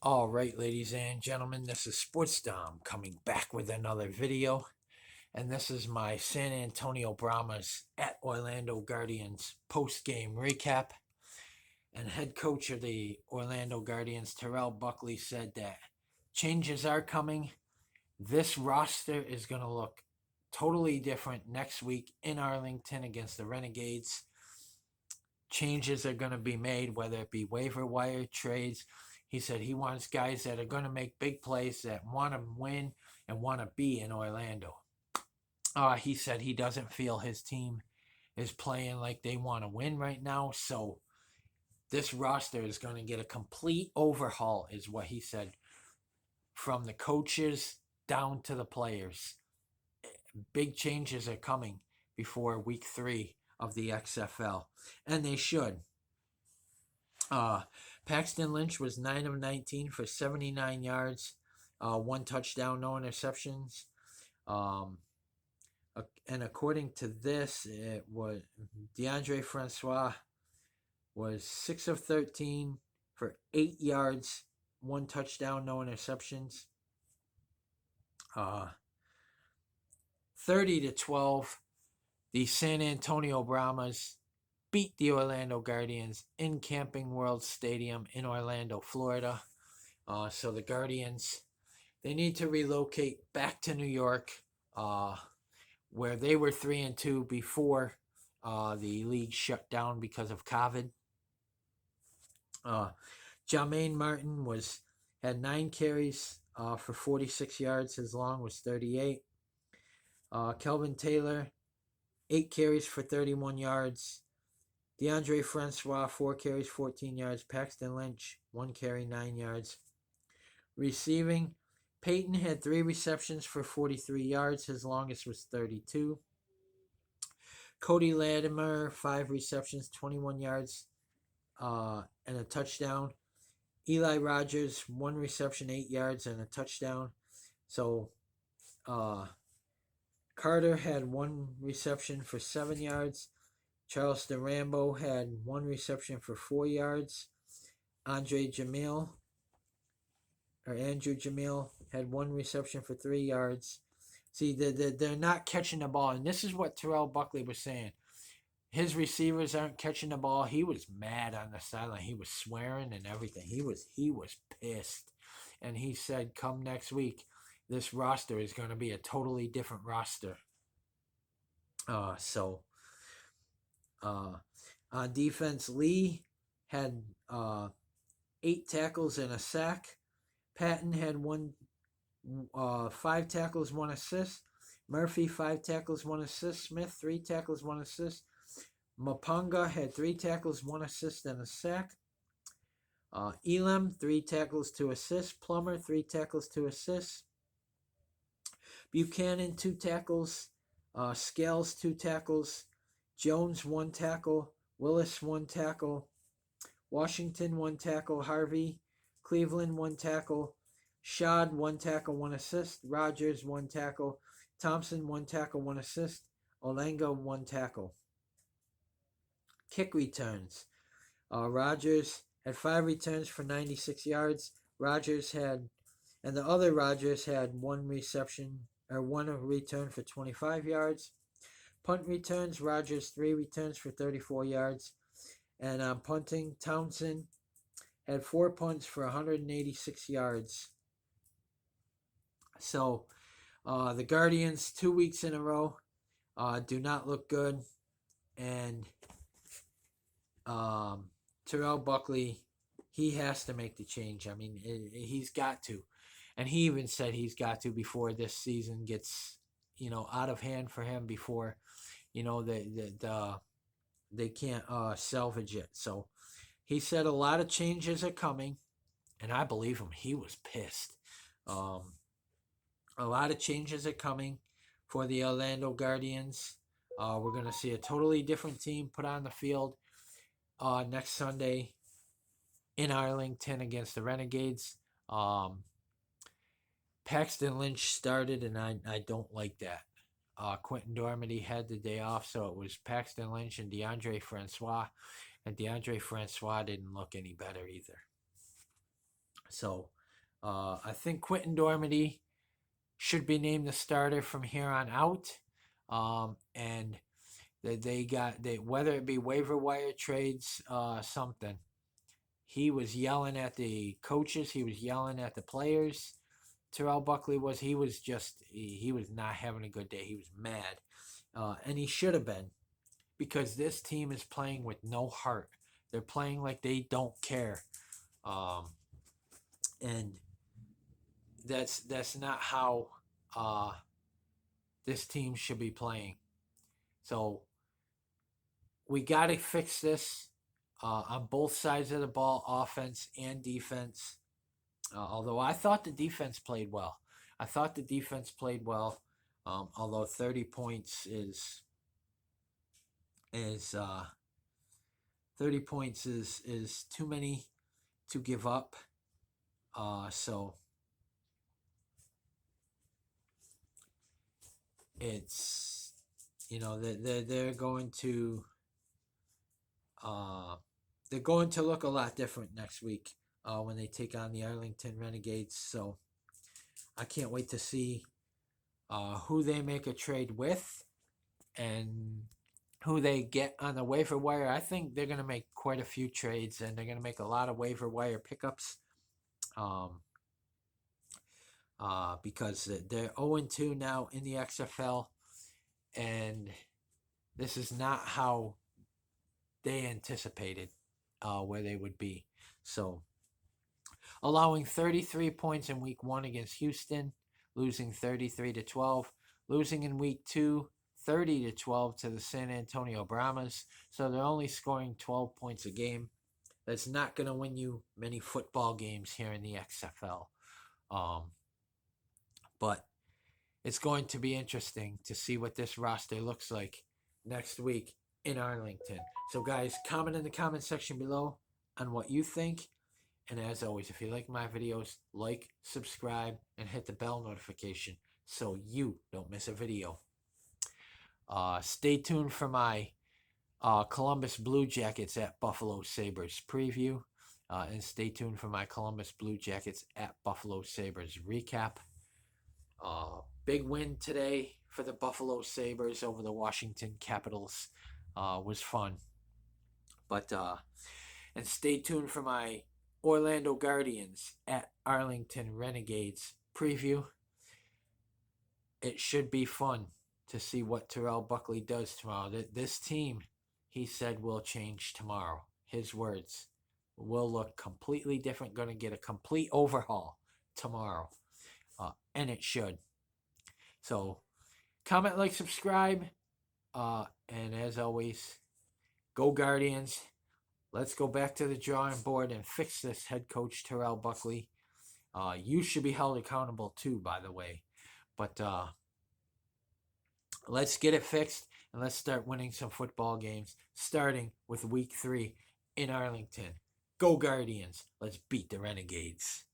All right, ladies and gentlemen, this is Sports Dom coming back with another video. And this is my San Antonio Brahmas at Orlando Guardians post-game recap. And head coach of the Orlando Guardians, Terrell Buckley, said that changes are coming. This roster is going to look totally different next week in Arlington against the Renegades. Changes are going to be made, whether it be waiver wire trades. He said he wants guys that are going to make big plays, that want to win and want to be in Orlando. He said he doesn't feel his team is playing like they want to win right now. So this roster is going to get a complete overhaul, is what he said, from the coaches down to the players. Big changes are coming before week 3 of the XFL, and they should. Paxton Lynch was 9 of 19 for 79 yards, 1 touchdown, no interceptions. And according to this, it was DeAndre Francois was 6 of 13 for 8 yards, 1 touchdown, no interceptions. 30-12, the San Antonio Brahmas beat the Orlando Guardians in Camping World Stadium in Orlando, Florida. So the Guardians, they need to relocate back to New York, where they were 3-2 before the league shut down because of COVID. Jermaine Martin had 9 carries for 46 yards. His long was 38. Kelvin Taylor, 8 carries for 31 yards. DeAndre Francois, 4 carries, 14 yards. Paxton Lynch, 1 carry, 9 yards. Receiving, Peyton had 3 receptions for 43 yards. His longest was 32. Cody Latimer, 5 receptions, 21 yards, and a touchdown. Eli Rogers, 1 reception, 8 yards, and a touchdown. So, Carter had 1 reception for 7 yards. Charleston Rambo had 1 reception for 4 yards. Andrew Jamil had 1 reception for 3 yards. See, they're not catching the ball, and this is what Terrell Buckley was saying. His receivers aren't catching the ball. He was mad on the sideline. He was swearing and everything. He was pissed, and he said, "Come next week, this roster is going to be a totally different roster." On defense, Lee had 8 tackles and a sack. Patton had 5 tackles, 1 assist. Murphy, 5 tackles, 1 assist. Smith, 3 tackles, 1 assist. Mapunga had 3 tackles, 1 assist, and a sack. Elam, 3 tackles, 2 assists. Plummer, 3 tackles, 2 assists. Buchanan, 2 tackles. Scales, 2 tackles. Jones, 1 tackle. Willis, 1 tackle. Washington, 1 tackle. Harvey, Cleveland, 1 tackle. Shad, 1 tackle, 1 assist. Rogers, 1 tackle. Thompson, 1 tackle, 1 assist. Olenga, 1 tackle. Kick returns. Rogers had 5 returns for 96 yards. The other Rogers had 1 reception, or 1 return for 25 yards. Punt returns, Rogers 3 returns for 34 yards. And on punting, Townsend had 4 punts for 186 yards. So the Guardians, 2 weeks in a row, do not look good. And Terrell Buckley, he has to make the change. I mean, he's got to. And he even said he's got to before this season gets, out of hand for him, before, they can't salvage it. So he said a lot of changes are coming, and I believe him. He was pissed. A lot of changes are coming for the Orlando Guardians. We're going to see a totally different team put on the field next Sunday in Arlington against the Renegades. Paxton Lynch started, and I don't like that. Quentin Dormady had the day off, so it was Paxton Lynch and DeAndre Francois, and DeAndre Francois didn't look any better either. So I think Quentin Dormady should be named the starter from here on out. And they whether it be waiver wire trades, something. He was yelling at the coaches. He was yelling at the players. Terrell Buckley was. He was just. He was not having a good day. He was mad, and he should have been, because this team is playing with no heart. They're playing like they don't care, um, and that's not how this team should be playing. So we got to fix this on both sides of the ball, offense and defense. Although I thought the defense played well. I thought the defense played well. Although 30 points is 30 points is too many to give up. So it's, they're going to look a lot different next week when they take on the Arlington Renegades. So I can't wait to see who they make a trade with and who they get on the waiver wire. I think they're going to make quite a few trades, and they're going to make a lot of waiver wire pickups because they're 0-2 now in the XFL, and this is not how they anticipated where they would be. So allowing 33 points in week 1 against Houston, losing 33-12, losing in week 2 30-12 to the San Antonio Brahmas. So they're only scoring 12 points a game. That's not going to win you many football games here in the XFL. But it's going to be interesting to see what this roster looks like next week in Arlington. So guys, comment in the comment section below on what you think. And as always, if you like my videos, like, subscribe, and hit the bell notification so you don't miss a video. Stay tuned for my Columbus Blue Jackets at Buffalo Sabres preview. And stay tuned for my Columbus Blue Jackets at Buffalo Sabres recap. Big win today for the Buffalo Sabres over the Washington Capitals. Was fun. But and stay tuned for my Orlando Guardians at Arlington Renegades preview. It should be fun to see what Terrell Buckley does tomorrow. This team, he said, will change tomorrow. His words, will look completely different, going to get a complete overhaul tomorrow. And it should. So comment, like, subscribe. And as always, go Guardians. Let's go back to the drawing board and fix this head coach Terrell Buckley. You should be held accountable too, by the way. But let's get it fixed, and let's start winning some football games, starting with week 3 in Arlington. Go Guardians. Let's beat the Renegades.